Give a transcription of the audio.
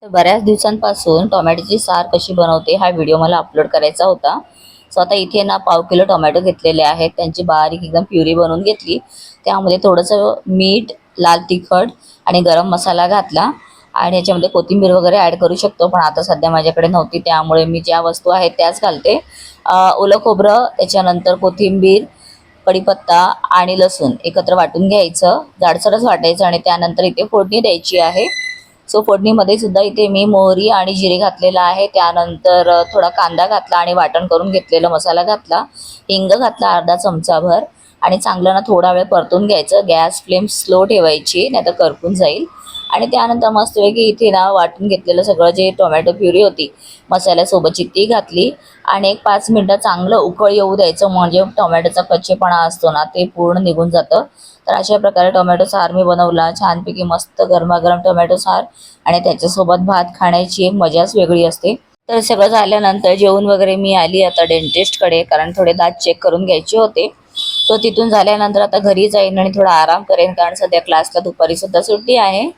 तर बऱ्याच दिवसांपासून टोमॅटोची सार कशी बनवते हा व्हिडिओ मला अपलोड करायचा होता. सो आता इथे ना 1/2 किलो टोमॅटो घेतलेले आहेत. त्यांची बारीक एकदम प्युरी बनवून घेतली. त्यामध्ये थोडंसं मीठ, लाल तिखट आणि गरम मसाला घातला आणि याच्यामध्ये कोथिंबीर वगैरे ॲड करू शकतो, पण आता सध्या माझ्याकडे नव्हती त्यामुळे मी ज्या वस्तू आहेत त्याच घालते. ओलं खोबरं, त्याच्यानंतर कोथिंबीर, कढीपत्ता आणि लसूण एकत्र वाटून घ्यायचं, जाडसरच वाटायचं आणि त्यानंतर इथे फोडणी द्यायची आहे. सो फोडणीमध्ये सुद्धा इथे मी मोहरी आणि जिरे घातलेला आहे. त्यानंतर थोडा कांदा घातला आणि वाटण करून घेतलेला मसाला घातला. हिंग घातला अर्धा चमचाभर आणि चांगलं ना थोडा वेळ परतून घ्यायचं. गॅस फ्लेम स्लो ठेवायची, नाही तर करपून जाईल. आणि त्यानंतर मस्तपैकी इथे ना वाटून घेतलेलं सगळं जे टोमॅटो प्युरी होती मसाल्यासोबतची ती घातली आणि एक 5 मिनटं चांगलं उकळ येऊ द्यायचं, म्हणजे टोमॅटोचा कच्चेपणा असतो ना ते पूर्ण निघून जातं. तर अशा प्रकारे टोमॅटो सार मी बनवला छानपैकी, मस्त गरमागरम टोमॅटो सार आणि त्याच्यासोबत भात खाण्याची एक मजाच वेगळी असते. तर सगळं झाल्यानंतर जेवून वगैरे मी आली आता डेंटिस्टकडे, कारण थोडे दात चेक करून घ्यायचे होते. तो तिथून झाल्यानंतर आता घरी जाईन आणि थोडा आराम करेन, कारण सध्या क्लासला दुपारी सुद्धा सुट्टी आहे.